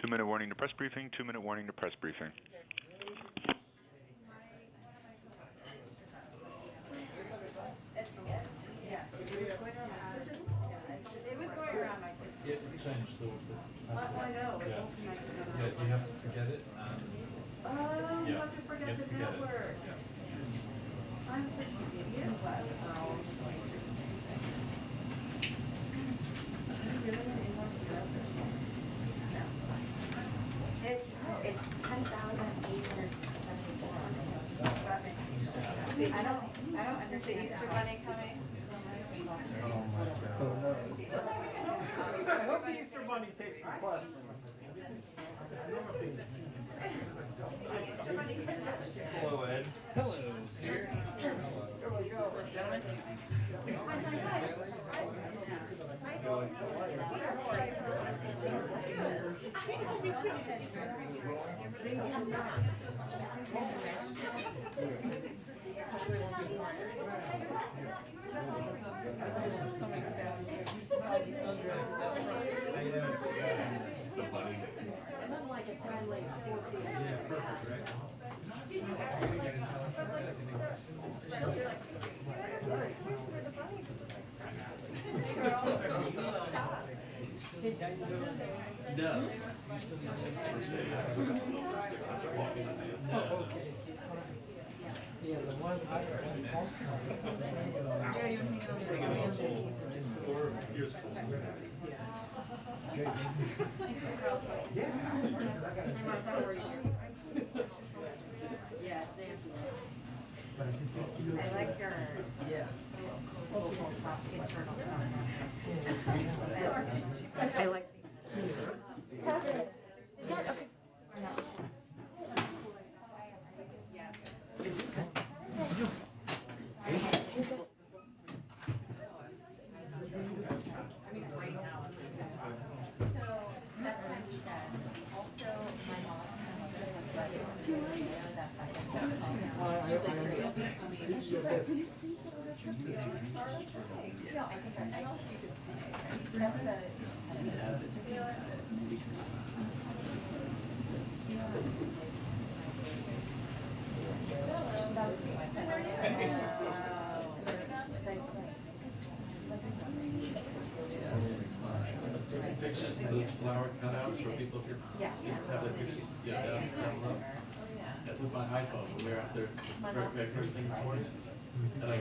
2-minute warning to press briefing, 2-minute warning to press briefing. Yeah, it's changed a little bit. I know. Yeah. Yeah, you have to forget it. Oh, you yeah, have to forget you the have to forget it. network. Yeah. I'm such an idiot. Wow. It's 10,874. I don't understand. Easter Bunny coming. Oh my God. I hope the Easter Bunny takes some questions. Hello, Ed. Hello. Here. Here we go. Nothing like a time late 14. Yeah, perfect, right? No. Yeah, the ones I Yes, Nancy. I like your internal I like perfect. Pictures of those flower cutouts where people could have their pictures down low. That was my iPhone when we were out there very first thing this morning. And I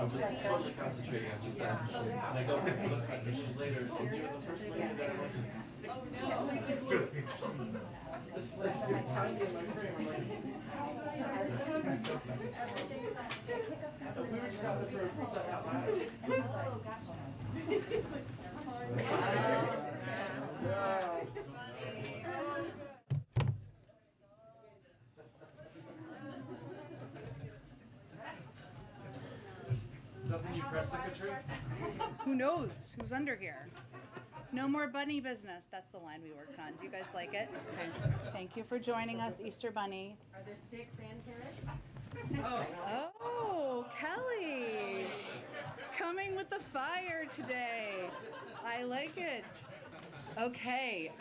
was totally concentrating on just that. And I go back to look at pictures later, and you were the first lady that I went to. This lady, you're tiny and like so we were just out there for a second out loud. Is that the new press secretary? Who knows who's under here? No more bunny business. That's the line we worked on. Do you guys like it? Okay. Thank you for joining us, Easter Bunny. Are there sticks and carrots? Oh, Kelly. Coming with the fire today. I like it. Okay.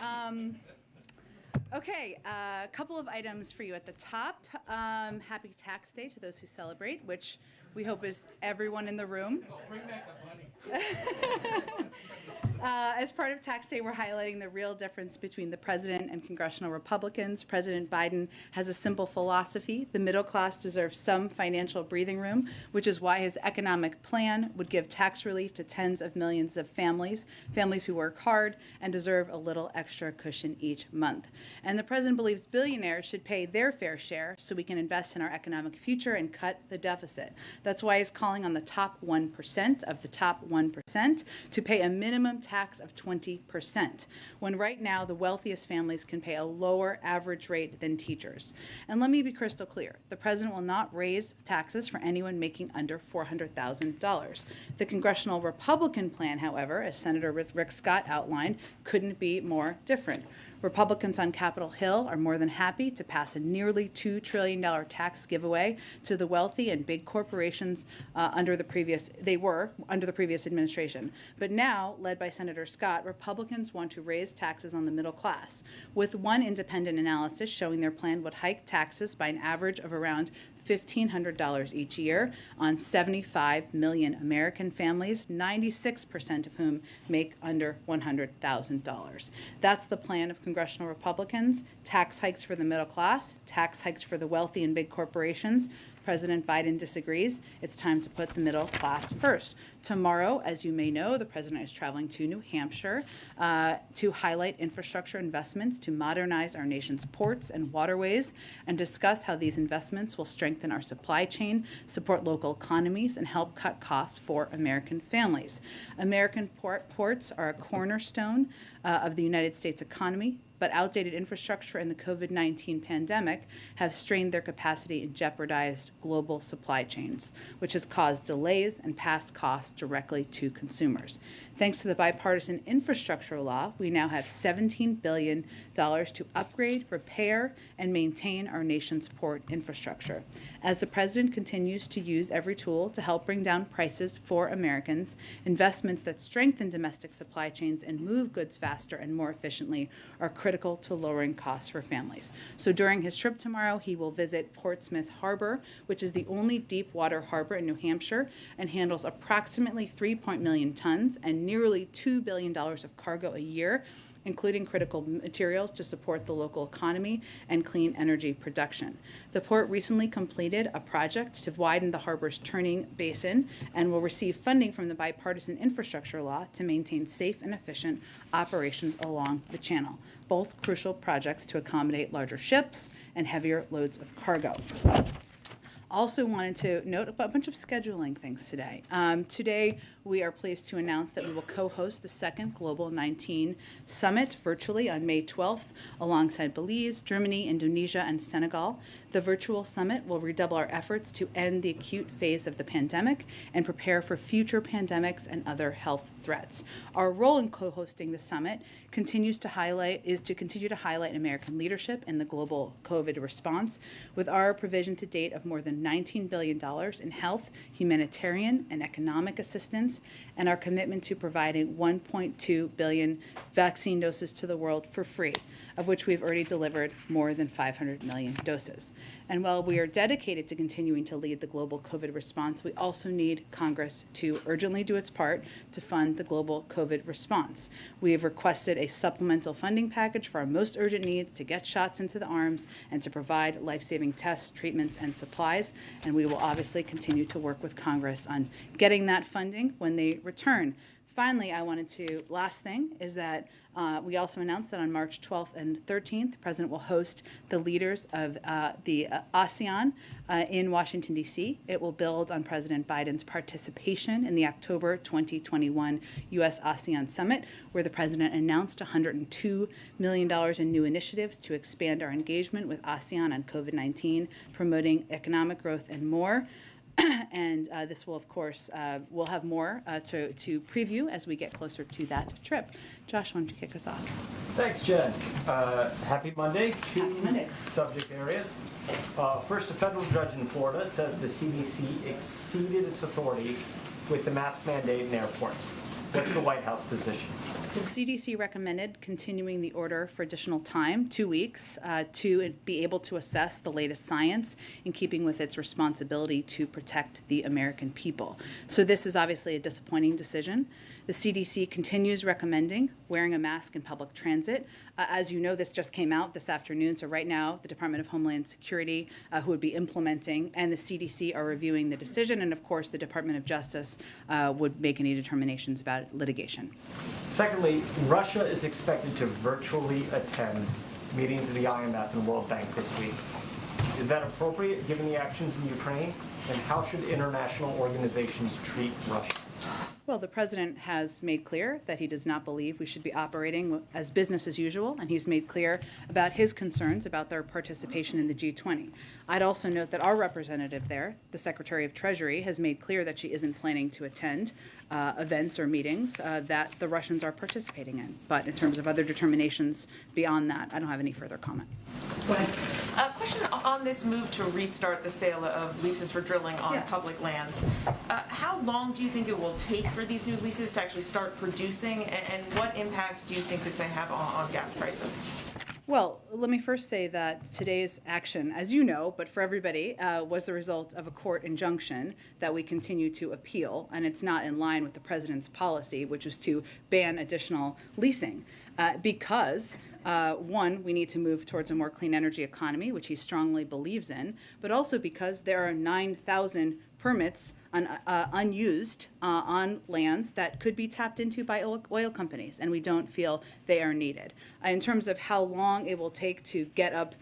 A couple of items for you at the top. Happy Tax Day to those who celebrate, which we hope is everyone in the room. Bring back the bunny. As part of Tax Day, we're highlighting the real difference between the president and congressional Republicans. President Biden has a simple philosophy. The middle class deserves some financial breathing room, which is why his economic plan would give tax relief to tens of millions of families who work hard and deserve a little extra cushion each month. And the president believes billionaires should pay their fair share so we can invest in our economic future and cut the deficit. That's why he's calling on the top 1% of the top 1% to pay a minimum tax of 20%, when right now the wealthiest families can pay a lower average rate than teachers. And let me be crystal clear, the president will not raise taxes for anyone making under $400,000. The congressional Republican plan, however, as Senator Rick Scott outlined, couldn't be more different. Republicans on Capitol Hill are more than happy to pass a nearly $2 trillion tax giveaway to the wealthy and big corporations under the previous administration. But now, led by Senator Scott, Republicans want to raise taxes on the middle class, with one independent analysis showing their plan would hike taxes by an average of around $1,500 each year on 75 million American families, 96% of whom make under $100,000. That's the plan of congressional Republicans: tax hikes for the middle class, tax hikes for the wealthy and big corporations. President Biden disagrees. It's time to put the middle class first. Tomorrow, as you may know, the president is traveling to New Hampshire to highlight infrastructure investments to modernize our nation's ports and waterways and discuss how these investments will strengthen our supply chain, support local economies, and help cut costs for American families. American ports are a cornerstone of the United States economy, but outdated infrastructure and the COVID-19 pandemic have strained their capacity and jeopardized global supply chains, which has caused delays and passed costs directly to consumers. Thanks to the bipartisan infrastructure law, we now have $17 billion to upgrade, repair, and maintain our nation's port infrastructure. As the president continues to use every tool to help bring down prices for Americans, investments that strengthen domestic supply chains and move goods faster and more efficiently are critical to lowering costs for families. So during his trip tomorrow, he will visit Portsmouth Harbor, which is the only deep water harbor in New Hampshire and handles approximately 3 million tons and nearly $2 billion of cargo a year, including critical materials to support the local economy and clean energy production. The port recently completed a project to widen the harbor's turning basin and will receive funding from the bipartisan infrastructure law to maintain safe and efficient operations along the channel, both crucial projects to accommodate larger ships and heavier loads of cargo. Also wanted to note a bunch of scheduling things today. Today, we are pleased to announce that we will co-host the second Global 19 Summit virtually on May 12th, alongside Belize, Germany, Indonesia, and Senegal. The virtual summit will redouble our efforts to end the acute phase of the pandemic and prepare for future pandemics and other health threats. Our role in co-hosting the summit continues to highlight American leadership in the global COVID response, with our provision to date of more than $19 billion in health, humanitarian, and economic assistance, and our commitment to providing 1.2 billion vaccine doses to the world for free, of which we've already delivered more than 500 million doses. And while we are dedicated to continuing to lead the global COVID response, we also need Congress to urgently do its part to fund the global COVID response. We have requested a supplemental funding package for our most urgent needs to get shots into the arms and to provide life-saving tests, treatments, and supplies. And we will obviously continue to work with Congress on getting that funding when they return. Finally, last thing is that we also announced that on March 12th and 13th, the President will host the leaders of the ASEAN in Washington, D.C. It will build on President Biden's participation in the October 2021 U.S.-ASEAN Summit, where the President announced $102 million in new initiatives to expand our engagement with ASEAN on COVID-19, promoting economic growth, and more. And this will, of course, we'll have more to preview as we get closer to that trip. Josh, why don't you kick us off? Thanks, Jen. Happy Monday. Happy Monday. Subject areas. First, a federal judge in Florida says the CDC exceeded its authority with the mask mandate in airports. What's the White House position? The CDC recommended continuing the order for additional time, 2 weeks, to be able to assess the latest science in keeping with its responsibility to protect the American people. So this is obviously a disappointing decision. The CDC continues recommending wearing a mask in public transit. As you know, this just came out this afternoon. So right now, the Department of Homeland Security, who would be implementing, and the CDC are reviewing the decision. And of course, the Department of Justice would make any determinations about litigation. Secondly, Russia is expected to virtually attend meetings of the IMF and World Bank this week. Is that appropriate given the actions in Ukraine? And how should international organizations treat Russia? Well, the president has made clear that he does not believe we should be operating as business as usual, and he's made clear about his concerns about their participation in the G20. I'd also note that our representative there, the Secretary of Treasury, has made clear that she isn't planning to attend events or meetings that the Russians are participating in. But in terms of other determinations beyond that, I don't have any further comment. Go ahead. Question on this move to restart the sale of leases for drilling on public lands. How long do you think it will take for these new leases to actually start producing, and what impact do you think this may have on gas prices? Well, let me first say that today's action, as you know, but for everybody, was the result of a court injunction that we continue to appeal, and it's not in line with the president's policy, which was to ban additional leasing, because one, we need to move towards a more clean energy economy, which he strongly believes in, but also because there are 9,000 permits unused on lands that could be tapped into by oil companies, and we don't feel they are needed. In terms of how long it will take to get up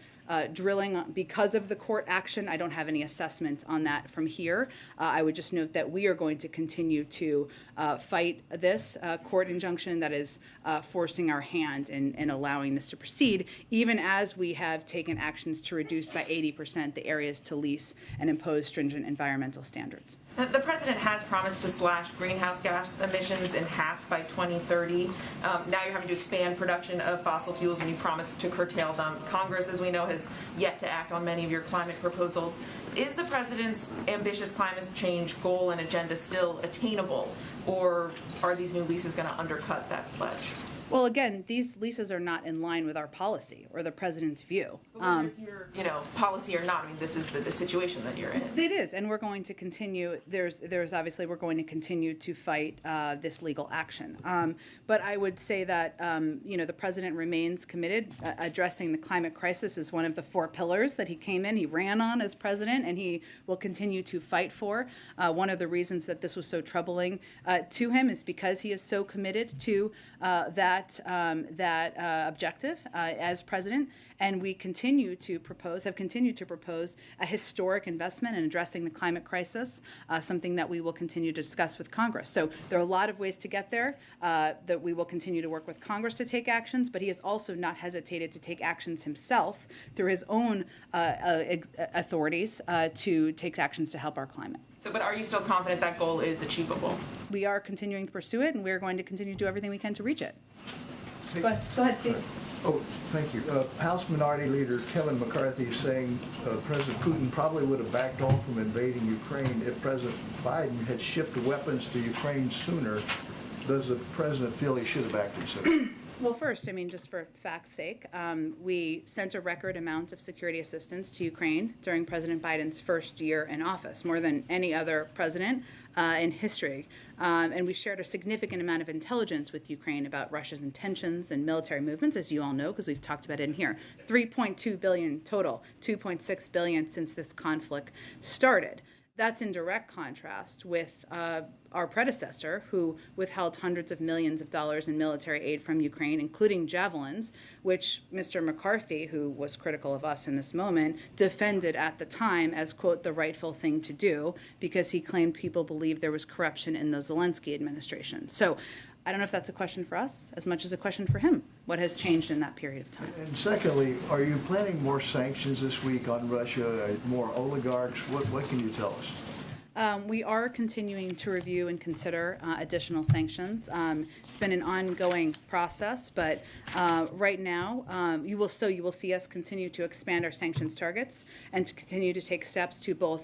drilling because of the court action, I don't have any assessment on that from here. I would just note that we are going to continue to fight this court injunction that is forcing our hand in allowing this to proceed, even as we have taken actions to reduce by 80% the areas to lease and impose stringent environmental standards. The president has promised to slash greenhouse gas emissions in half by 2030. Now you're having to expand production of fossil fuels when you promised to curtail them. Congress, as we know, has yet to act on many of your climate proposals. Is the president's ambitious climate change goal and agenda still attainable, or are these new leases going to undercut that pledge? Well, again, these leases are not in line with our policy or the president's view. Whether it's your, policy or not, I mean, this is the situation that you're in. It is, and we're going to continue. There's obviously we're going to continue to fight this legal action. But I would say that the president remains committed. Addressing the climate crisis is one of the 4 pillars that he came in. He ran on as president, and he will continue to fight for. One of the reasons that this was so troubling to him is because he is so committed to that objective as president, and we have continued to propose a historic investment in addressing the climate crisis, something that we will continue to discuss with Congress. So there are a lot of ways to get there, that we will continue to work with Congress to take actions, but he has also not hesitated to take actions himself through his own authorities to take actions to help our climate. But are you still confident that goal is achievable? We are continuing to pursue it, and we're going to continue to do everything we can to reach it. Go ahead, Steve. Oh, thank you. House Minority Leader Kevin McCarthy is saying President Putin probably would have backed off from invading Ukraine if President Biden had shipped weapons to Ukraine sooner. Does the president feel he should have acted sooner? Well, first, just for fact's sake, we sent a record amount of security assistance to Ukraine during President Biden's first year in office, more than any other president in history. And we shared a significant amount of intelligence with Ukraine about Russia's intentions and military movements, as you all know, because we've talked about it in here. $3.2 billion total, $2.6 billion since this conflict started. That's in direct contrast with our predecessor, who withheld hundreds of millions of dollars in military aid from Ukraine, including javelins, which Mr. McCarthy, who was critical of us in this moment, defended at the time as, quote, the rightful thing to do, because he claimed people believed there was corruption in the Zelensky administration. So I don't know if that's a question for us as much as a question for him. What has changed in that period of time? And secondly, are you planning more sanctions this week on Russia, more oligarchs? What can you tell us? We are continuing to review and consider additional sanctions. It's been an ongoing process, but right now you will see us continue to expand our sanctions targets and to continue to take steps to both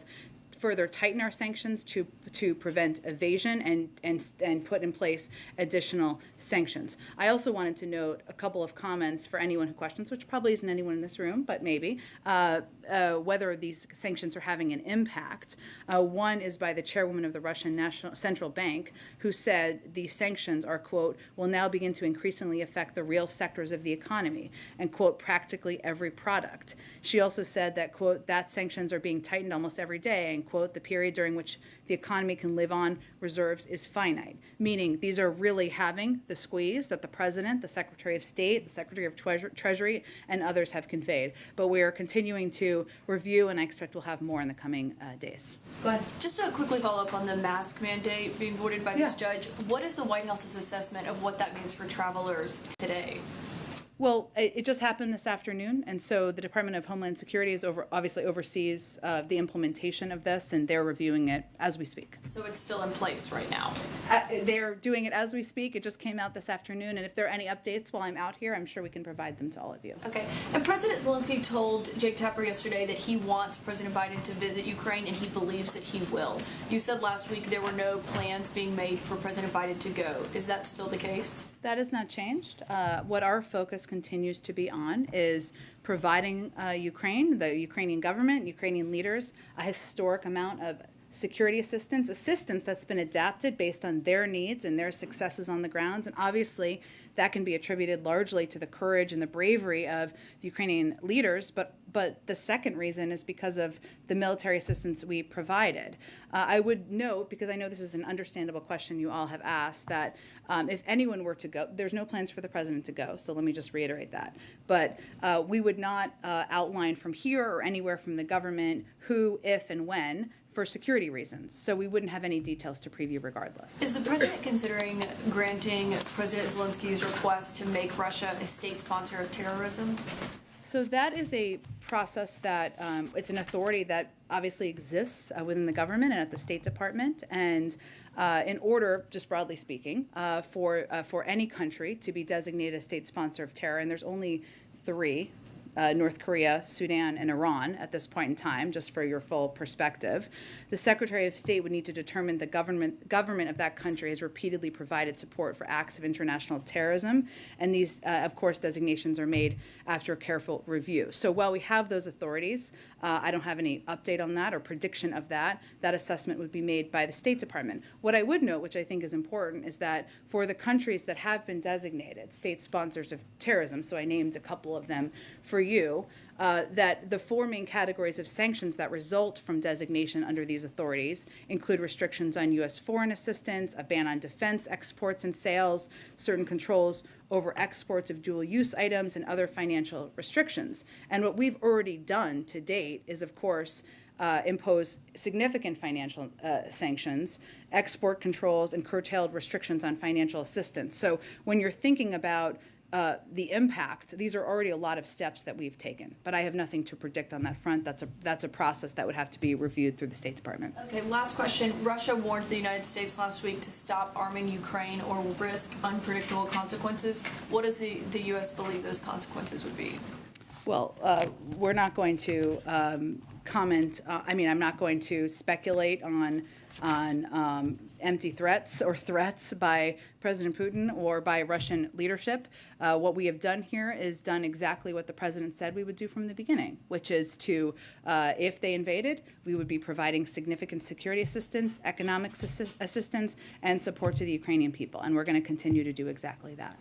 further tighten our sanctions to prevent evasion and put in place additional sanctions. I also wanted to note a couple of comments for anyone who questions, which probably isn't anyone in this room, but maybe, whether these sanctions are having an impact. One is by the chairwoman of the Russian National Central Bank, who said these sanctions are, quote, will now begin to increasingly affect the real sectors of the economy and, quote, practically every product. She also said that, quote, that sanctions are being tightened almost every day and, quote, the period during which the economy can live on reserves is finite, meaning these are really having the squeeze that the president, the Secretary of State, the Secretary of Treasury, and others have conveyed. But we are continuing to to review, and I expect we'll have more in the coming days. Go ahead. Just to quickly follow up on the mask mandate being voided by this judge, what is the White House's assessment of what that means for travelers today? Well, it just happened this afternoon, and so the Department of Homeland Security is obviously oversees the implementation of this, and they're reviewing it as we speak. So it's still in place right now? They're doing it as we speak. It just came out this afternoon, and if there are any updates while I'm out here, I'm sure we can provide them to all of you. Okay. And President Zelensky told Jake Tapper yesterday that he wants President Biden to visit Ukraine, and he believes that he will. You said last week there were no plans being made for President Biden to go. Is that still the case? That has not changed. What our focus continues to be on is providing Ukraine, the Ukrainian government, Ukrainian leaders, a historic amount of security assistance that's been adapted based on their needs and their successes on the ground. And obviously, that can be attributed largely to the courage and the bravery of the Ukrainian leaders, but the second reason is because of the military assistance we provided. I would note, because I know this is an understandable question you all have asked, that if anyone were to go, there's no plans for the president to go, so let me just reiterate that. But we would not outline from here or anywhere from the government who, if, and when, for security reasons. So we wouldn't have any details to preview regardless. Is the president considering granting President Zelensky's request to make Russia a state sponsor of terrorism? So that is a process that, it's an authority that obviously exists within the government and at the State Department. And in order, just broadly speaking, for any country to be designated a state sponsor of terror, and there's only 3, North Korea, Sudan, and Iran at this point in time, just for your full perspective, the Secretary of State would need to determine the government of that country has repeatedly provided support for acts of international terrorism, and these, of course, designations are made after a careful review. So while we have those authorities, I don't have any update on that or prediction of that. That assessment would be made by the State Department. What I would note, which I think is important, is that for the countries that have been designated state sponsors of terrorism, so I named a couple of them for you, that the 4 main categories of sanctions that result from designation under these authorities include restrictions on U.S. foreign assistance, a ban on defense exports and sales, certain controls over exports of dual-use items, and other financial restrictions. And what we've already done to date is, of course, impose significant financial sanctions, export controls, and curtailed restrictions on financial assistance. So when you're thinking about the impact, these are already a lot of steps that we've taken, but I have nothing to predict on that front. That's a process that would have to be reviewed through the State Department. Okay, last question. Russia warned the United States last week to stop arming Ukraine or risk unpredictable consequences. What does the U.S. believe those consequences would be? Well, we're not going to comment. I'm not going to speculate on empty threats or threats by President Putin or by Russian leadership. What we have done here is done exactly what the president said we would do from the beginning, which is to, if they invaded, we would be providing significant security assistance, economic assistance, and support to the Ukrainian people. And we're going to continue to do exactly that.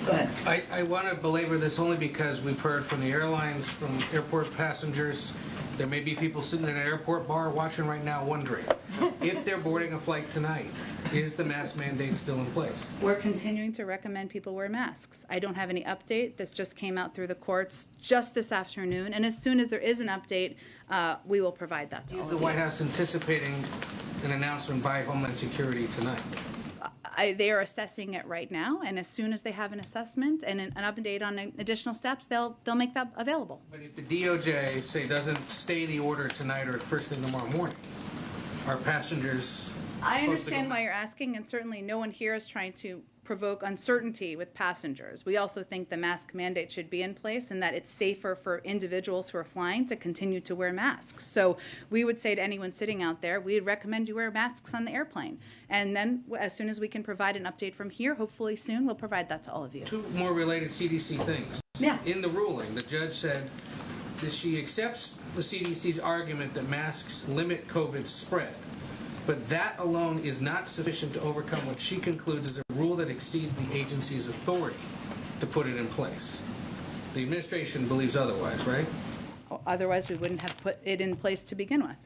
Go ahead. I want to belabor this only because we've heard from the airlines, from airport passengers. There may be people sitting in an airport bar watching right now wondering, if they're boarding a flight tonight, is the mask mandate still in place? We're continuing to recommend people wear masks. I don't have any update. This just came out through the courts just this afternoon, and as soon as there is an update, we will provide that to all of you. Is the White House anticipating an announcement by Homeland Security tonight? They are assessing it right now, and as soon as they have an assessment and an update on additional steps, they'll make that available. But if the DOJ, say, doesn't stay the order tonight or first thing tomorrow morning, are passengers I understand why you're asking, and certainly no one here is trying to provoke uncertainty with passengers. We also think the mask mandate should be in place and that it's safer for individuals who are flying to continue to wear masks. So we would say to anyone sitting out there, we'd recommend you wear masks on the airplane. And then as soon as we can provide an update from here, hopefully soon, we'll provide that to all of you. 2 more related CDC things. Yeah. In the ruling, the judge said that she accepts the CDC's argument that masks limit COVID spread. But that alone is not sufficient to overcome what she concludes is a rule that exceeds the agency's authority to put it in place. The administration believes otherwise, right? Otherwise, we wouldn't have put it in place to begin with.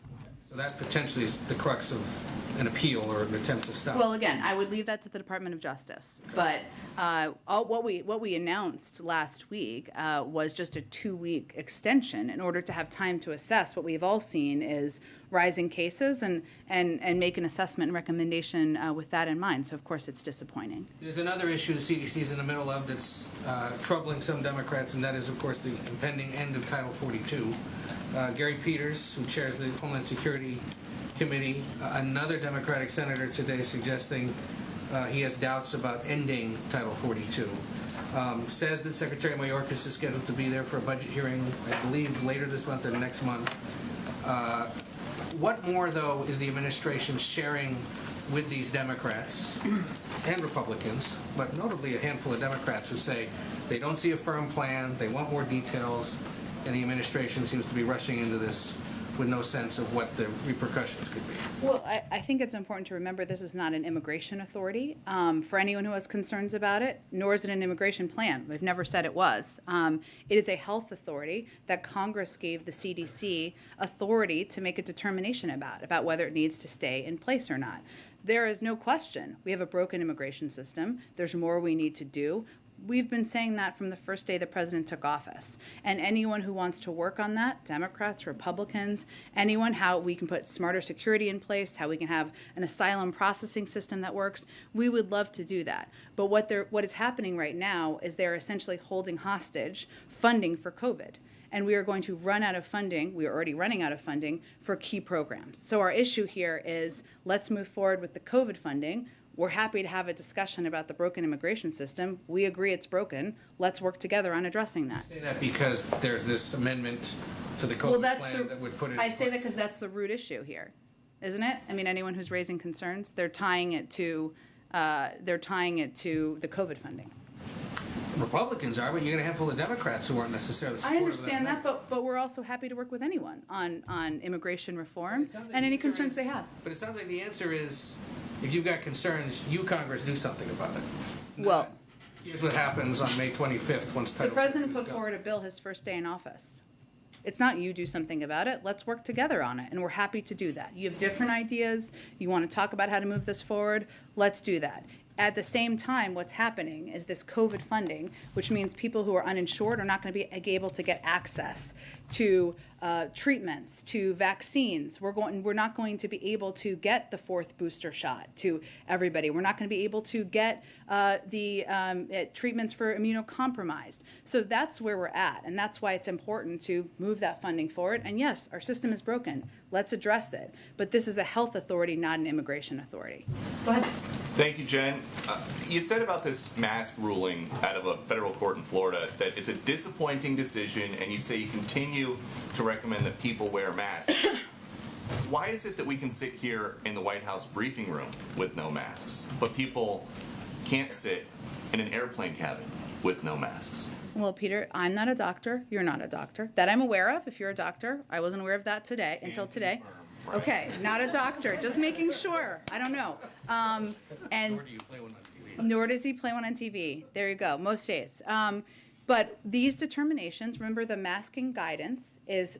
So that potentially is the crux of an appeal or an attempt to stop. Well, again, I would leave that to the Department of Justice. But what we announced last week was just a 2-week extension in order to have time to assess. What we've all seen is rising cases and make an assessment and recommendation with that in mind. So, of course, it's disappointing. There's another issue the CDC is in the middle of that's troubling some Democrats, and that is, of course, the impending end of Title 42. Gary Peters, who chairs the Homeland Security Committee, another Democratic senator today suggesting he has doubts about ending Title 42. Says that Secretary Mayorkas is scheduled to be there for a budget hearing, I believe, later this month or next month. What more, though, is the administration sharing with these Democrats and Republicans, but notably a handful of Democrats who say they don't see a firm plan, they want more details, and the administration seems to be rushing into this with no sense of what the repercussions could be? Well, I think it's important to remember this is not an immigration authority for anyone who has concerns about it, nor is it an immigration plan. We've never said it was. It is a health authority that Congress gave the CDC authority to make a determination about whether it needs to stay in place or not. There is no question we have a broken immigration system. There's more we need to do. We've been saying that from the first day the president took office. And anyone who wants to work on that, Democrats, Republicans, anyone, how we can put smarter security in place, how we can have an asylum processing system that works, we would love to do that. But what is happening right now is they're essentially holding hostage funding for COVID. And we are going to run out of funding, we are already running out of funding, for key programs. So our issue here is let's move forward with the COVID funding. We're happy to have a discussion about the broken immigration system. We agree it's broken. Let's work together on addressing that. You say that because there's this amendment to the COVID plan that would put it. I say that because that's the root issue here, isn't it? I mean, anyone who's raising concerns, they're tying it to the COVID funding. Republicans are, but you got a handful of Democrats who aren't necessarily supportive. I understand that, but we're also happy to work with anyone on immigration reform and any concerns they have. But it sounds like the answer is, if you've got concerns, you, Congress, do something about it. Well, here's what happens on May 25th once Title the president put forward a bill his first day in office. It's not you do something about it. Let's work together on it, and we're happy to do that. You have different ideas. You want to talk about how to move this forward. Let's do that. At the same time, what's happening is this COVID funding, which means people who are uninsured are not going to be able to get access to treatments, to vaccines. We're not going to be able to get the 4th booster shot to everybody. We're not going to be able to get the treatments for immunocompromised. So that's where we're at, and that's why it's important to move that funding forward. And yes, our system is broken. Let's address it. But this is a health authority, not an immigration authority. Go ahead. Thank you, Jen. You said about this mask ruling out of a federal court in Florida that it's a disappointing decision, and you say you continue to recommend that people wear masks. Why is it that we can sit here in the White House briefing room with no masks, but people can't sit in an airplane cabin with no masks? Well, Peter, I'm not a doctor. You're not a doctor. That I'm aware of. If you're a doctor, I wasn't aware of that today until today. Right. Okay, not a doctor. Just making sure. I don't know. And nor do you play one on TV. Nor does he play one on TV. There you go. Most days. But these determinations, remember the masking guidance is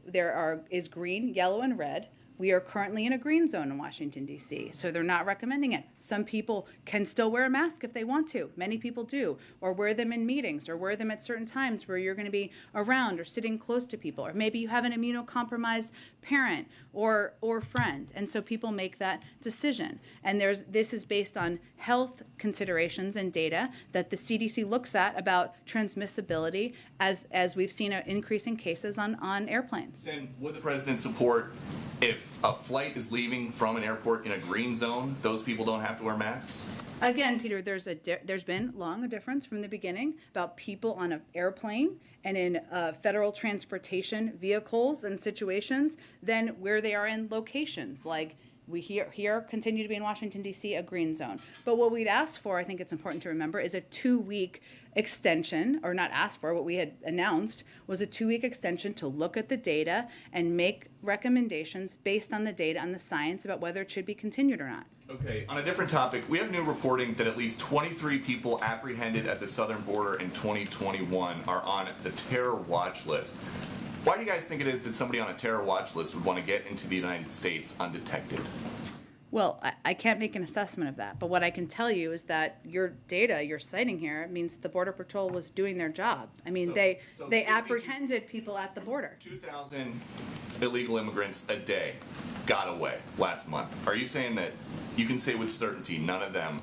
green, yellow, and red. We are currently in a green zone in Washington, D.C., so they're not recommending it. Some people can still wear a mask if they want to. Many people do, or wear them in meetings, or wear them at certain times where you're going to be around or sitting close to people, or maybe you have an immunocompromised parent or friend, and so people make that decision. And this is based on health considerations and data that the CDC looks at about transmissibility as we've seen an increase in cases on airplanes. Then would the president support if a flight is leaving from an airport in a green zone, those people don't have to wear masks? Again, Peter, there's been long a difference from the beginning about people on an airplane and in federal transportation vehicles and situations than where they are in locations. Like we here continue to be in Washington, D.C., a green zone. But what we'd ask for, I think it's important to remember, is a 2-week extension, or not asked for, what we had announced was a 2-week extension to look at the data and make recommendations based on the data and the science about whether it should be continued or not. Okay, on a different topic, we have new reporting that at least 23 people apprehended at the southern border in 2021 are on the terror watch list. Why do you guys think it is that somebody on a terror watch list would want to get into the United States undetected? Well, I can't make an assessment of that, but what I can tell you is that your data you're citing here means the Border Patrol was doing their job. I mean, they 62 apprehended people at the border. 2,000 illegal immigrants a day got away last month. Are you saying that you can say with certainty none of them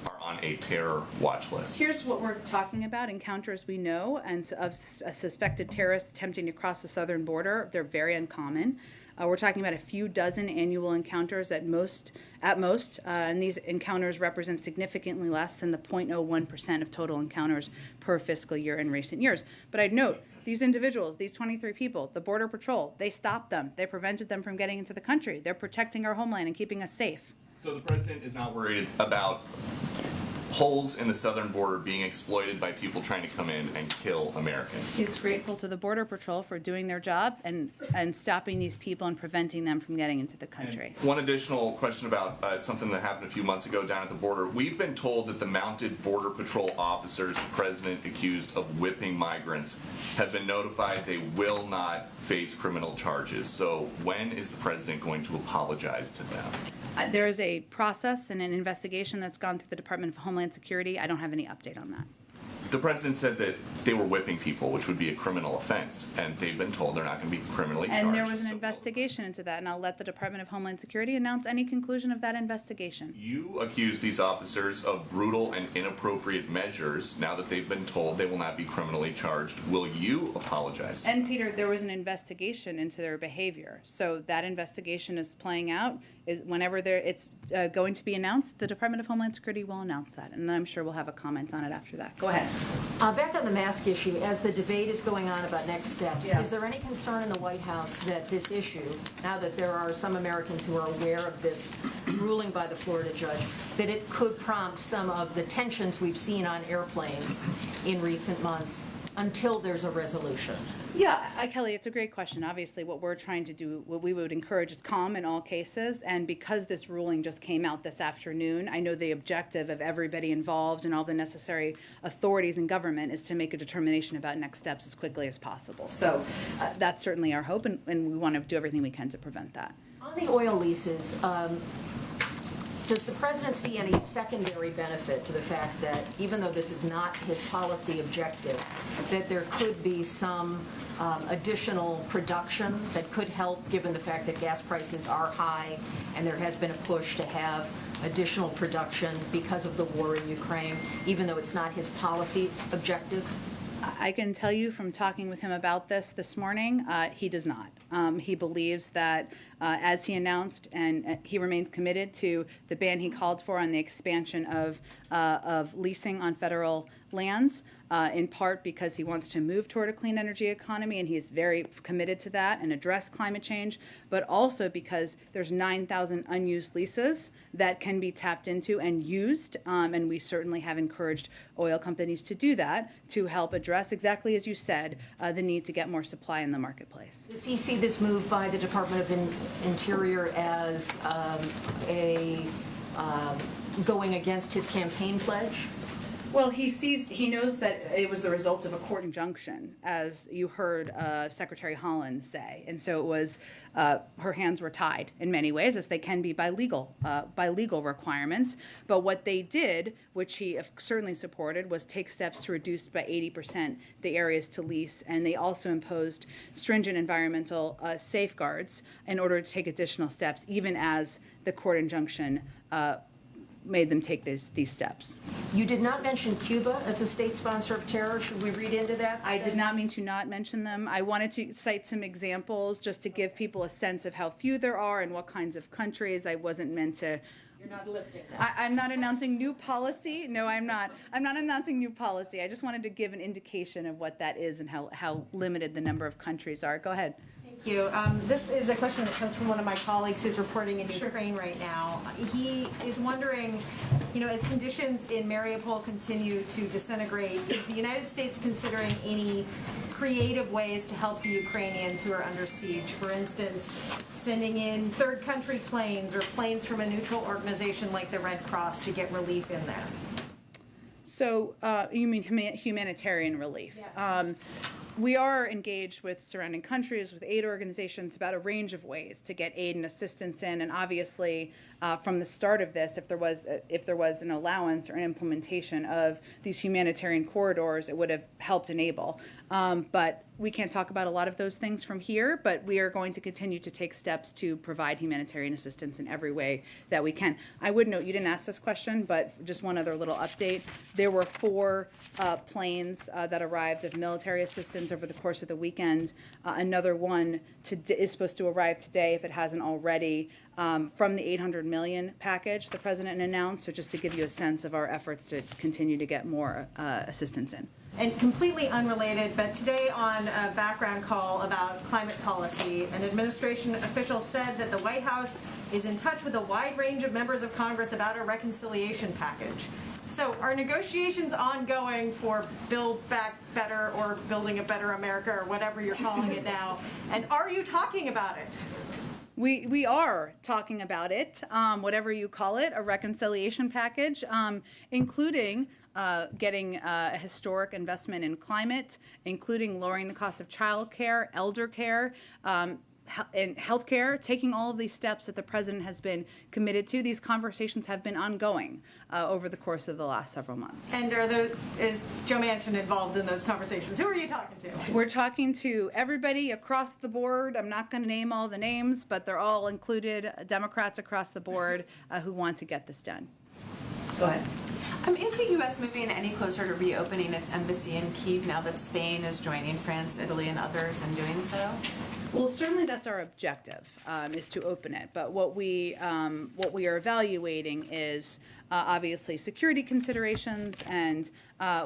are on a terror watch list? Here's what we're talking about: encounters we know, and of suspected terrorists attempting to cross the southern border. They're very uncommon. We're talking about a few dozen annual encounters at most, and these encounters represent significantly less than the 0.01% of total encounters per fiscal year in recent years. But I'd note, these individuals, these 23 people, the Border Patrol, they stopped them. They prevented them from getting into the country. They're protecting our homeland and keeping us safe. So the president is not worried about holes in the southern border being exploited by people trying to come in and kill Americans. He's grateful to the Border Patrol for doing their job and stopping these people and preventing them from getting into the country. And one additional question about something that happened a few months ago down at the border. We've been told that the mounted Border Patrol officers the president accused of whipping migrants have been notified they will not face criminal charges. So when is the president going to apologize to them? There is a process and an investigation that's gone through the Department of Homeland Security. I don't have any update on that. The president said that they were whipping people, which would be a criminal offense, and they've been told they're not going to be criminally charged. And there was an investigation into that, and I'll let the Department of Homeland Security announce any conclusion of that investigation. You accuse these officers of brutal and inappropriate measures. Now that they've been told they will not be criminally charged, will you apologize? And Peter, there was an investigation into their behavior, so that investigation is playing out. Whenever it's going to be announced, the Department of Homeland Security will announce that, and I'm sure we'll have a comment on it after that. Go ahead. Back on the mask issue, as the debate is going on about next steps, is there any concern in the White House that this issue, now that there are some Americans who are aware of this ruling by the Florida judge, that it could prompt some of the tensions we've seen on airplanes in recent months until there's a resolution? Yeah, Kelly, it's a great question. Obviously, what we're trying to do, what we would encourage is calm in all cases. And because this ruling just came out this afternoon, I know the objective of everybody involved and all the necessary authorities in government is to make a determination about next steps as quickly as possible. So that's certainly our hope, and we want to do everything we can to prevent that. On the oil leases, does the president see any secondary benefit to the fact that, even though this is not his policy objective, that there could be some additional production that could help, given the fact that gas prices are high and there has been a push to have additional production because of the war in Ukraine, even though it's not his policy objective? I can tell you from talking with him about this morning, he does not. He believes that, as he announced, and he remains committed to the ban he called for on the expansion of leasing on federal lands, in part because he wants to move toward a clean energy economy, and he's very committed to that and address climate change, but also because there's 9,000 unused leases that can be tapped into and used, and we certainly have encouraged oil companies to do that to help address, exactly as you said, the need to get more supply in the marketplace. Does he see this move by the Department of Interior as going against his campaign pledge? Well, he knows that it was the result of a court injunction, as you heard Secretary Holland say, and so it was her hands were tied in many ways, as they can be by legal requirements. But what they did, which he certainly supported, was take steps to reduce by 80% the areas to lease, and they also imposed stringent environmental safeguards in order to take additional steps, even as the court injunction made them take these steps. You did not mention Cuba as a state sponsor of terror. Should we read into that? I did not mean to not mention them. I wanted to cite some examples just to give people a sense of how few there are and what kinds of countries. I wasn't meant to. You're not lifting them. I'm not announcing new policy. No, I'm not. I'm not announcing new policy. I just wanted to give an indication of what that is and how limited the number of countries are. Go ahead. Thank you. This is a question that comes from one of my colleagues who's reporting in Ukraine right now. He is wondering, as conditions in Mariupol continue to disintegrate, is the United States considering any creative ways to help the Ukrainians who are under siege? For instance, sending in third country planes or planes from a neutral organization like the Red Cross to get relief in there. So you mean humanitarian relief? Yeah. We are engaged with surrounding countries, with aid organizations, about a range of ways to get aid and assistance in, and obviously from the start of this, if there was an allowance or an implementation of these humanitarian corridors, it would have helped enable. But we can't talk about a lot of those things from here, but we are going to continue to take steps to provide humanitarian assistance in every way that we can. I would note, you didn't ask this question, but just one other little update. There were 4 planes that arrived of military assistance over the course of the weekend. Another one is supposed to arrive today, if it hasn't already, from the $800 million package the president announced. So just to give you a sense of our efforts to continue to get more assistance in. And completely unrelated, but today on a background call about climate policy, an administration official said that the White House is in touch with a wide range of members of Congress about a reconciliation package. So are negotiations ongoing for Build Back Better or Building a Better America or whatever you're calling it now? And are you talking about it? We are talking about it, whatever you call it, a reconciliation package, including getting a historic investment in climate, including lowering the cost of child care, elder care, and health care, taking all of these steps that the president has been committed to. These conversations have been ongoing over the course of the last several months. And is Joe Manchin involved in those conversations? Who are you talking to? We're talking to everybody across the board. I'm not going to name all the names, but they're all included, Democrats across the board who want to get this done. Go ahead. Is the U.S. moving any closer to reopening its embassy in Kyiv now that Spain is joining France, Italy, and others in doing so? Well, certainly that's our objective, is to open it. But what we are evaluating is obviously security considerations and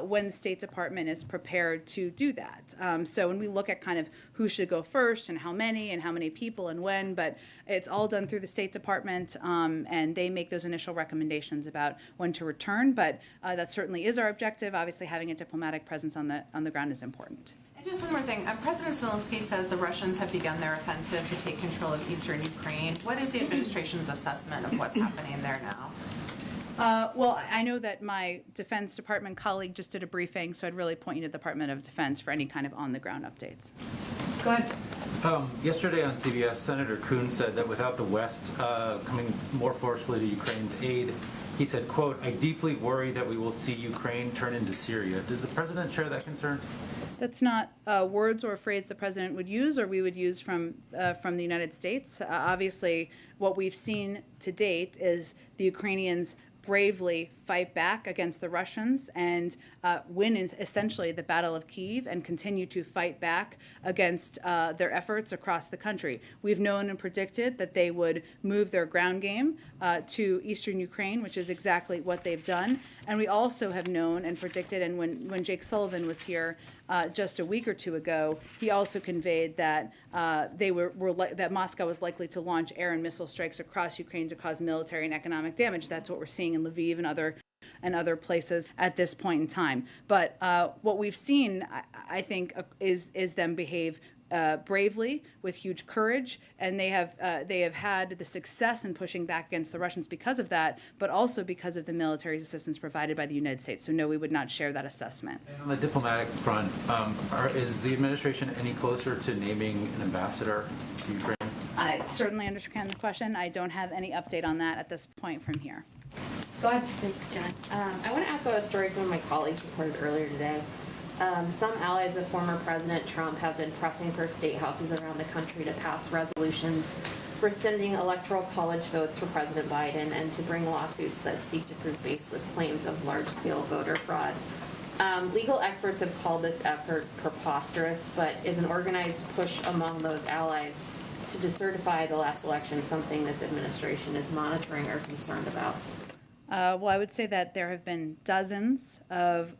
when the State Department is prepared to do that. So when we look at kind of who should go first and how many people and when, but it's all done through the State Department, and they make those initial recommendations about when to return. But that certainly is our objective. Obviously, having a diplomatic presence on the ground is important. And just one more thing. President Zelensky says the Russians have begun their offensive to take control of eastern Ukraine. What is the administration's assessment of what's happening there now? Well, I know that my Defense Department colleague just did a briefing, so I'd really point you to the Department of Defense for any kind of on-the-ground updates. Go ahead. Yesterday on CBS, Senator Kuhn said that without the West coming more forcefully to Ukraine's aid, he said, quote, "I deeply worry that we will see Ukraine turn into Syria." Does the president share that concern? That's not words or a phrase the president would use or we would use from the United States. Obviously, what we've seen to date is the Ukrainians bravely fight back against the Russians and win essentially the Battle of Kyiv and continue to fight back against their efforts across the country. We've known and predicted that they would move their ground game to eastern Ukraine, which is exactly what they've done. And we also have known and predicted, and when Jake Sullivan was here just a week or two ago, he also conveyed that that Moscow was likely to launch air and missile strikes across Ukraine to cause military and economic damage. That's what we're seeing in Lviv and other places at this point in time. But what we've seen, I think, is them behave bravely with huge courage, and they have had the success in pushing back against the Russians because of that, but also because of the military assistance provided by the United States. So no, we would not share that assessment. And on the diplomatic front, is the administration any closer to naming an ambassador to Ukraine? I certainly understand the question. I don't have any update on that at this point from here. Go ahead. Thanks, Jen. I want to ask about a story some of my colleagues reported earlier today. Some allies of former President Trump have been pressing for state houses around the country to pass resolutions rescinding electoral college votes for President Biden and to bring lawsuits that seek to prove baseless claims of large-scale voter fraud. Legal experts have called this effort preposterous, but is an organized push among those allies to decertify the last election something this administration is monitoring or concerned about? Well, I would say that there have been dozens of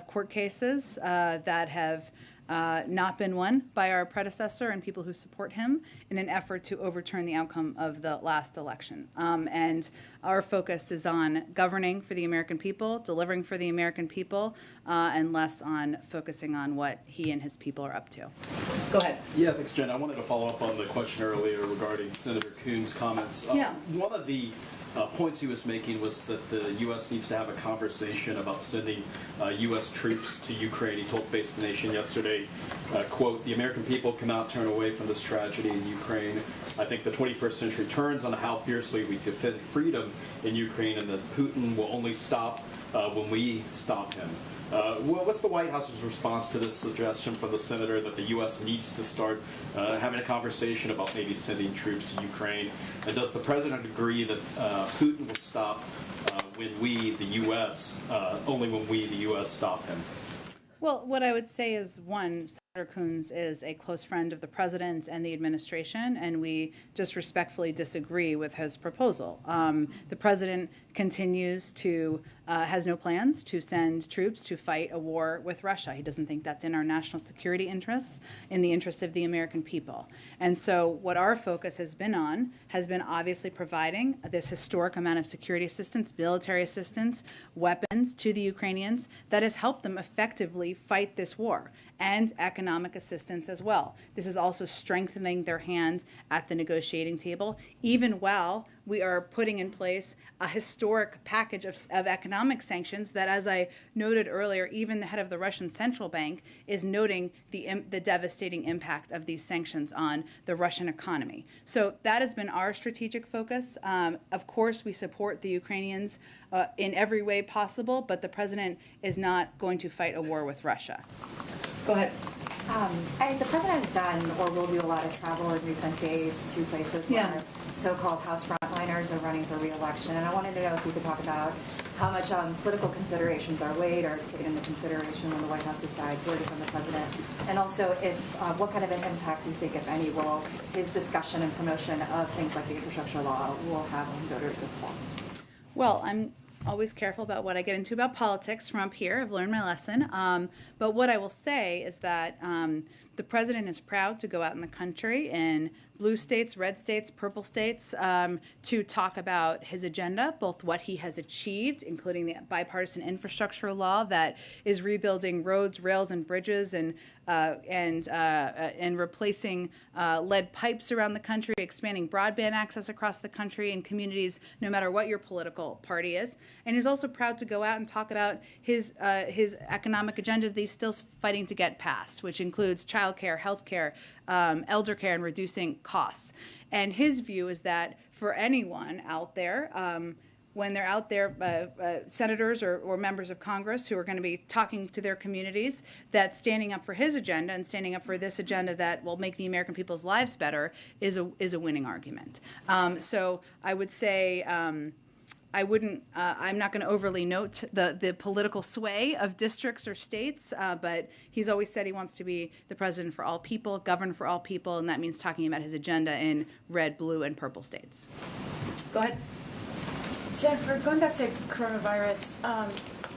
court cases that have not been won by our predecessor and people who support him in an effort to overturn the outcome of the last election. And our focus is on governing for the American people, delivering for the American people, and less on focusing on what he and his people are up to. Go ahead. Yeah, thanks, Jen. I wanted to follow up on the question earlier regarding Senator Kuhn's comments. Yeah. One of the points he was making was that the U.S. needs to have a conversation about sending U.S. troops to Ukraine. He told Face the Nation yesterday, quote, "The American people cannot turn away from this tragedy in Ukraine. I think the 21st century turns on how fiercely we defend freedom in Ukraine, and that Putin will only stop when we stop him." What's the White House's response to this suggestion from the senator that the U.S. needs to start having a conversation about maybe sending troops to Ukraine? And does the president agree that Putin will stop when we, the U.S., only when we, the U.S., stop him? Well, what I would say is, one, Senator Coons is a close friend of the president's and the administration, and we just respectfully disagree with his proposal. The president continues to, has no plans to send troops to fight a war with Russia. He doesn't think that's in our national security interests, in the interests of the American people. And so what our focus has been on has been obviously providing this historic amount of security assistance, military assistance, weapons to the Ukrainians that has helped them effectively fight this war, and economic assistance as well. This is also strengthening their hand at the negotiating table, even while we are putting in place a historic package of economic sanctions that, as I noted earlier, even the head of the Russian central bank is noting the devastating impact of these sanctions on the Russian economy. So that has been our strategic focus. Of course, we support the Ukrainians in every way possible, but the president is not going to fight a war with Russia. Go ahead. The president has done or will do a lot of travel in recent days to places where so-called House frontliners are running for re-election. And I wanted to know if you could talk about how much political considerations are weighed or taken into consideration when the White House decides where to send the president. And also, if what kind of an impact you think, if any, will his discussion and promotion of things like the infrastructure law will have on voters as well? Well, I'm always careful about what I get into about politics from up here. I've learned my lesson. But what I will say is that the president is proud to go out in the country in blue states, red states, purple states, to talk about his agenda, both what he has achieved, including the bipartisan infrastructure law that is rebuilding roads, rails, and bridges, and replacing lead pipes around the country, expanding broadband access across the country in communities, no matter what your political party is. And he's also proud to go out and talk about his economic agenda that he's still fighting to get passed, which includes childcare, healthcare, elder care, and reducing costs. And his view is that for anyone out there, when they're out there, senators or members of Congress who are going to be talking to their communities, that standing up for his agenda and standing up for this agenda that will make the American people's lives better is a winning argument. So I would say I'm not going to overly note the political sway of districts or states, but he's always said he wants to be the president for all people, govern for all people, and that means talking about his agenda in red, blue, and purple states. Go ahead. Jennifer, going back to coronavirus,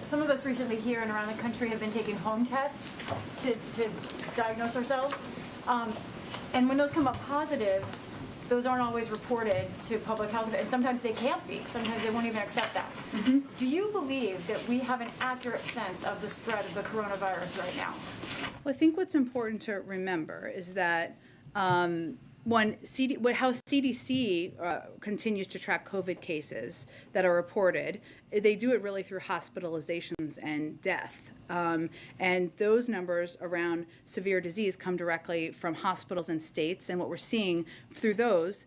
some of us recently here and around the country have been taking home tests to diagnose ourselves. And when those come up positive, those aren't always reported to public health, and sometimes they can't be. Sometimes they won't even accept that. Mm-hmm. Do you believe that we have an accurate sense of the spread of the coronavirus right now? Well, I think what's important to remember is that how CDC continues to track COVID cases that are reported, they do it really through hospitalizations and death. And those numbers around severe disease come directly from hospitals and states. And what we're seeing through those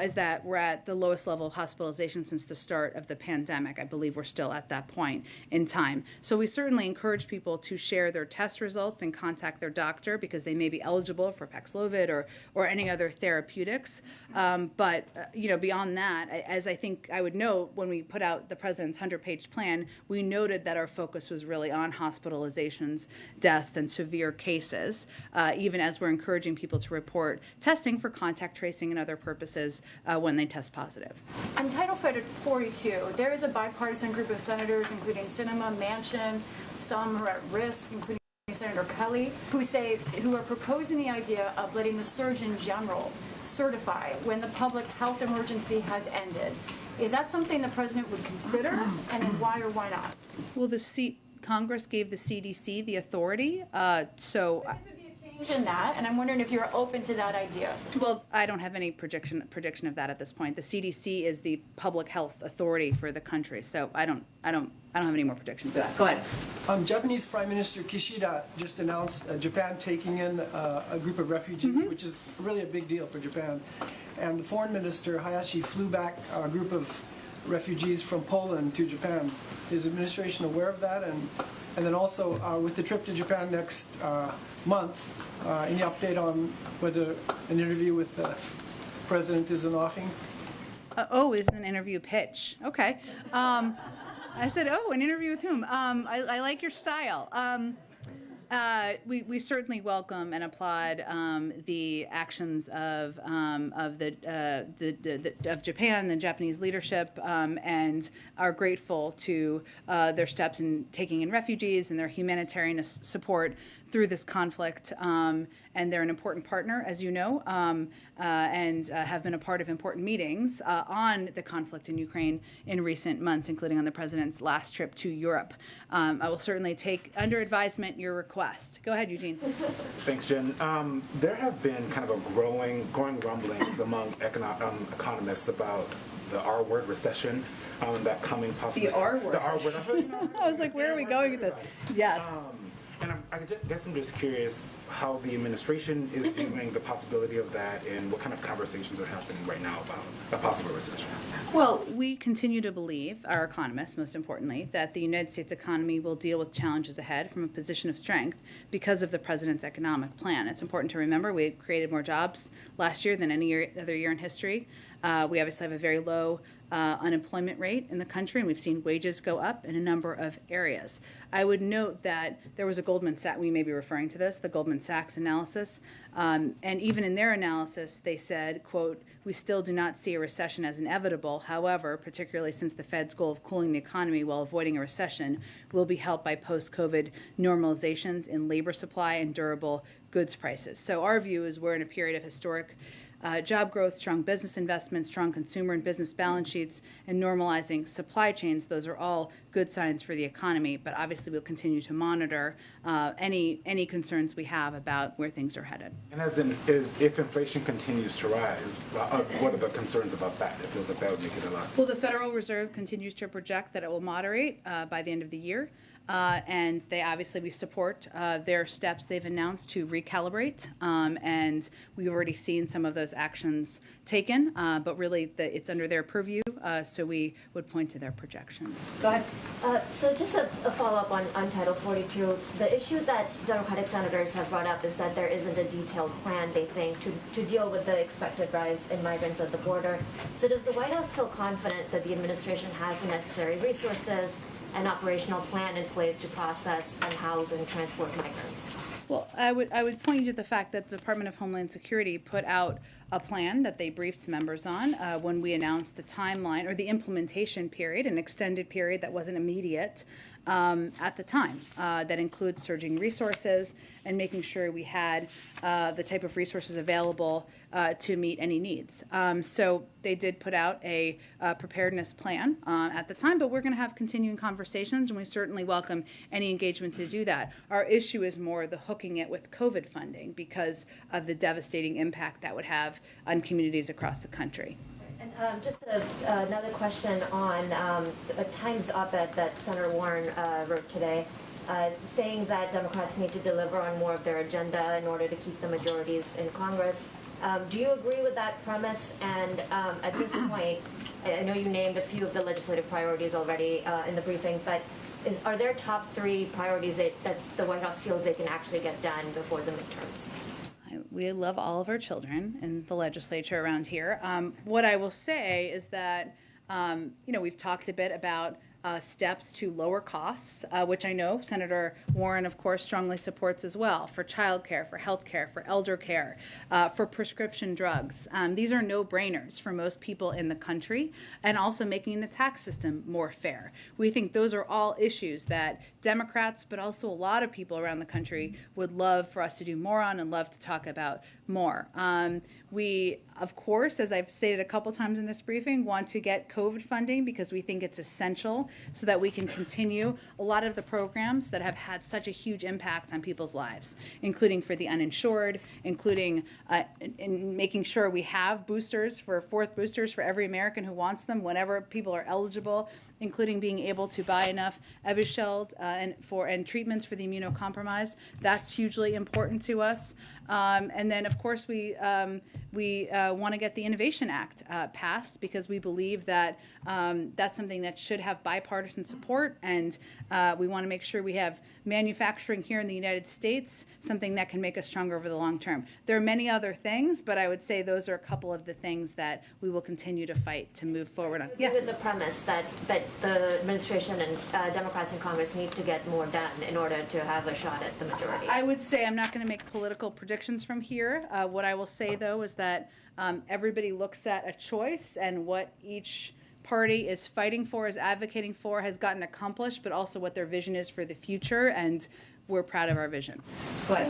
is that we're at the lowest level of hospitalization since the start of the pandemic. I believe we're still at that point in time. So we certainly encourage people to share their test results and contact their doctor because they may be eligible for Paxlovid or any other therapeutics. But beyond that, as I think I would note when we put out the president's 100-page plan, we noted that our focus was really on hospitalizations, deaths, and severe cases, even as we're encouraging people to report testing for contact tracing and other purposes when they test positive. On Title 42, there is a bipartisan group of senators, including Sinema, Manchin, some who are at risk, including Senator Kelly, who are proposing the idea of letting the Surgeon General certify when the public health emergency has ended. Is that something the president would consider, and then why or why not? Well, Congress gave the CDC the authority, so. This would be a change In that, and I'm wondering if you're open to that idea. Well, I don't have any prediction of that at this point. The CDC is the public health authority for the country, so I don't have any more predictions for that. Go ahead. Japanese Prime Minister Kishida just announced Japan taking in a group of refugees, which is really a big deal for Japan. And the Foreign Minister Hayashi flew back a group of refugees from Poland to Japan. Is the administration aware of that? And then also with the trip to Japan next month, any update on whether an interview with the president is in offing? It's an interview pitch. Okay. I said, an interview with whom? I like your style. We certainly welcome and applaud the actions of Japan, the Japanese leadership, and are grateful to their steps in taking in refugees and their humanitarian support through this conflict. And they're an important partner, as you know, and have been a part of important meetings on the conflict in Ukraine in recent months, including on the president's last trip to Europe. I will certainly take under advisement your request. Go ahead, Eugene. Thanks, Jen. There have been kind of a growing rumblings among economists about the R word, recession, that coming possibly. The R word. The R word. I was like, where are we going with this? Yes. And I guess I'm just curious how the administration is viewing the possibility of that and what kind of conversations are happening right now about a possible recession. Well, we continue to believe, our economists most importantly, that the United States economy will deal with challenges ahead from a position of strength because of the president's economic plan. It's important to remember we created more jobs last year than any other year in history. We obviously have a very low unemployment rate in the country, and we've seen wages go up in a number of areas. I would note that there was a Goldman Sachs, we may be referring to this, the Goldman Sachs analysis, and even in their analysis, they said, quote, "We still do not see a recession as inevitable. However, particularly since the Fed's goal of cooling the economy while avoiding a recession will be helped by post-COVID normalizations in labor supply and durable goods prices." So our view is we're in a period of historic job growth, strong business investment, strong consumer and business balance sheets, and normalizing supply chains. Those are all good signs for the economy, but obviously we'll continue to monitor any concerns we have about where things are headed. And if inflation continues to rise, what are the concerns about that? It feels like that would make it a lot. Well, the Federal Reserve continues to project that it will moderate by the end of the year. And we support their steps they've announced to recalibrate, and we've already seen some of those actions taken, but really it's under their purview, so we would point to their projections. Go ahead. So just a follow-up on Title 42. The issue that Democratic senators have brought up is that there isn't a detailed plan, they think, to deal with the expected rise in migrants at the border. So does the White House feel confident that the administration has the necessary resources an operational plan in place to process and house and transport migrants? Well, I would point you to the fact that the Department of Homeland Security put out a plan that they briefed members on when we announced the timeline or the implementation period, an extended period that wasn't immediate at the time. That includes surging resources and making sure we had the type of resources available to meet any needs. So they did put out a preparedness plan at the time, but we're going to have continuing conversations, and we certainly welcome any engagement to do that. Our issue is more the hooking it with COVID funding because of the devastating impact that would have on communities across the country. And just another question on a Times op-ed that Senator Warren wrote today, saying that Democrats need to deliver on more of their agenda in order to keep the majorities in Congress. Do you agree with that premise? And at this point, I know you named a few of the legislative priorities already in the briefing, but are there top 3 priorities that the White House feels they can actually get done before the midterms? We love all of our children in the legislature around here. What I will say is that, we've talked a bit about steps to lower costs, which I know Senator Warren, of course, strongly supports as well, for childcare, for health care, for elder care, for prescription drugs. These are no-brainers for most people in the country, and also making the tax system more fair. We think those are all issues that Democrats, but also a lot of people around the country would love for us to do more on and love to talk about more. We, of course, as I've stated a couple times in this briefing, want to get COVID funding because we think it's essential so that we can continue a lot of the programs that have had such a huge impact on people's lives, including for the uninsured, including in making sure we have boosters for fourth boosters for every American who wants them whenever people are eligible, including being able to buy enough Evusheld and treatments for the immunocompromised. That's hugely important to us. And then, of course, we want to get the Innovation Act passed because we believe that that's something that should have bipartisan support, and we want to make sure we have manufacturing here in the United States, something that can make us stronger over the long term. There are many other things, but I would say those are a couple of the things that we will continue to fight to move forward on. Yeah. With the premise that the administration and Democrats in Congress need to get more done in order to have a shot at the majority. I would say I'm not going to make political predictions from here. What I will say, though, is that everybody looks at a choice and what each party is fighting for, is advocating for, has gotten accomplished, but also what their vision is for the future, and we're proud of our vision.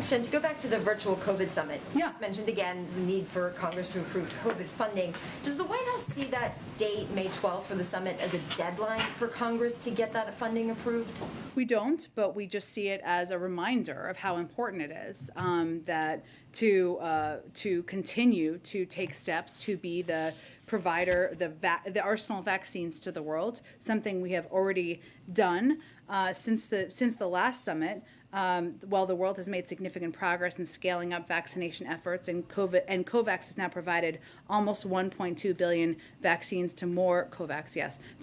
Shen, to go back to the virtual COVID summit, you just mentioned again the need for Congress to approve COVID funding. Does the White House see that date, May 12th, for the summit as a deadline for Congress to get that funding approved? We don't, but we just see it as a reminder of how important it is that to continue to take steps to be the provider, the arsenal of vaccines to the world, something we have already done since the last summit. While the world has made significant progress in scaling up vaccination efforts, and COVAX has now provided almost 1.2 billion vaccines to more than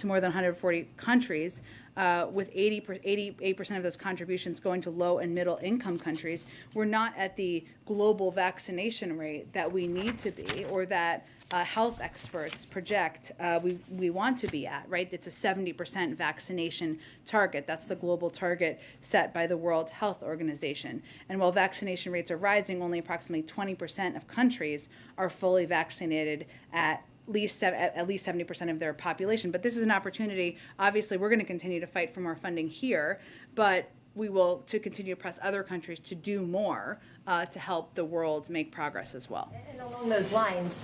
140 countries, with 88% of those contributions going to low and middle income countries. We're not at the global vaccination rate that we need to be, or that health experts project we want to be at, right? It's a 70% vaccination target. That's the global target set by the World Health Organization. And while vaccination rates are rising, only approximately 20% of countries are fully vaccinated at least 70% of their population. But this is an opportunity. Obviously, we're going to continue to fight for more funding here, but we will to continue to press other countries to do more to help the world make progress as well. And along those lines,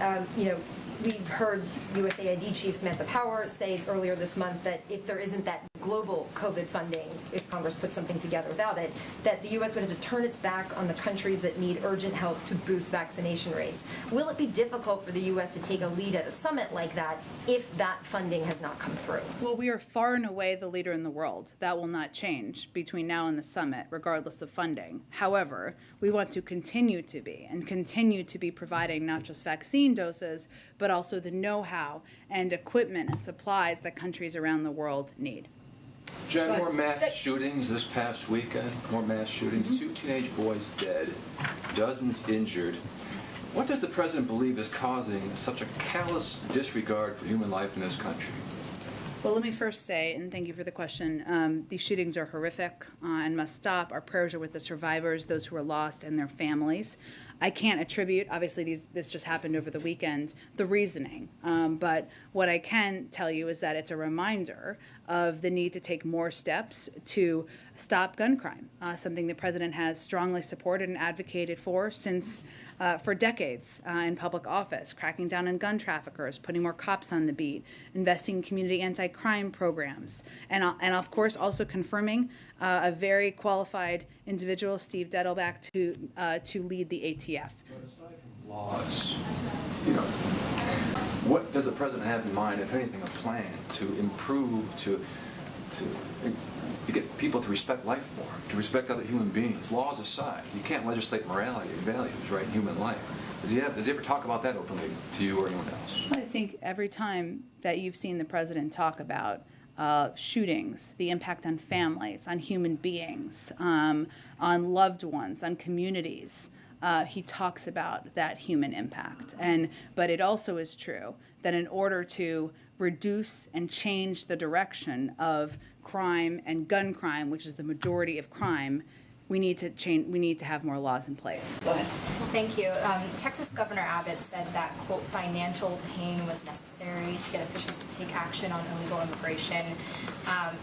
we've heard USAID Chief Samantha Power say earlier this month that if there isn't that global COVID funding, if Congress puts something together without it, that the U.S. would have to turn its back on the countries that need urgent help to boost vaccination rates. Will it be difficult for the U.S. to take a lead at a summit like that if that funding has not come through? Well, we are far and away the leader in the world. That will not change between now and the summit, regardless of funding. However, we want to continue to be providing not just vaccine doses, but also the know-how and equipment and supplies that countries around the world need. Jen, more mass shootings this past weekend, more mass shootings, 2 teenage boys dead, dozens injured. What does the president believe is causing such a callous disregard for human life in this country? Well, let me first say, and thank you for the question, these shootings are horrific and must stop. Our prayers are with the survivors, those who are lost, and their families. I can't attribute, obviously this just happened over the weekend, the reasoning. But what I can tell you is that it's a reminder of the need to take more steps to stop gun crime, something the president has strongly supported and advocated for for decades in public office, cracking down on gun traffickers, putting more cops on the beat, investing in community anti-crime programs, and of course also confirming a very qualified individual, Steve Dettelbach, to lead the ATF. But aside from laws, what does the president have in mind, if anything, a plan to improve, to get people to respect life more, to respect other human beings? Laws aside, you can't legislate morality and values, right, in human life. Does he ever talk about that openly to you or anyone else? I think every time that you've seen the president talk about shootings, the impact on families, on human beings, on loved ones, on communities, he talks about that human impact. But it also is true that in order to reduce and change the direction of crime and gun crime, which is the majority of crime, we need to have more laws in place. Go ahead. Thank you. Texas Governor Abbott said that, quote, financial pain was necessary to get officials to take action on illegal immigration.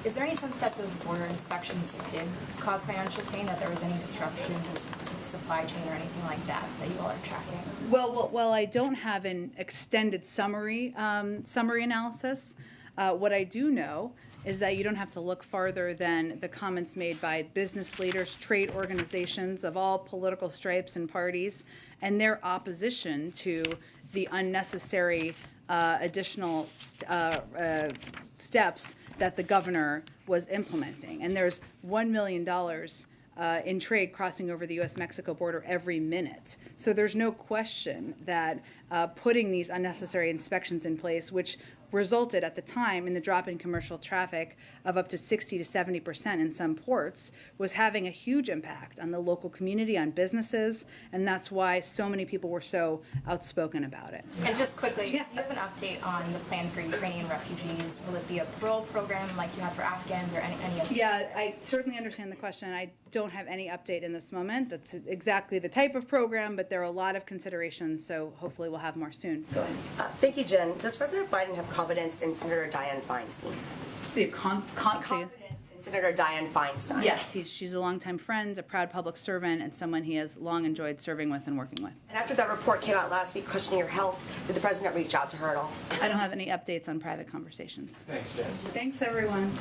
Is there any sense that those border inspections did cause financial pain, that there was any disruption to the supply chain or anything like that you all are tracking? Well, I don't have an extended summary analysis. What I do know is that you don't have to look farther than the comments made by business leaders, trade organizations of all political stripes and parties, and their opposition to the unnecessary additional steps that the governor was implementing. And there's $1 million in trade crossing over the U.S.-Mexico border every minute. So there's no question that putting these unnecessary inspections in place, which resulted at the time in the drop in commercial traffic of up to 60 to 70% in some ports, was having a huge impact on the local community, on businesses, and that's why so many people were so outspoken about it. And just quickly, do you have an update on the plan for Ukrainian refugees? Will it be a parole program like you had for Afghans or any other? Yeah, I certainly understand the question. I don't have any update in this moment. That's exactly the type of program, but there are a lot of considerations, so hopefully we'll have more soon. Go ahead. Thank you, Jen. Does President Biden have confidence in Senator Dianne Feinstein? Confidence in Senator Dianne Feinstein? Yes, she's a longtime friend, a proud public servant, and someone he has long enjoyed serving with and working with. And after that report came out last week questioning your health, did the president reach out to her at all? I don't have any updates on private conversations. Thanks, Jen. Thanks, everyone.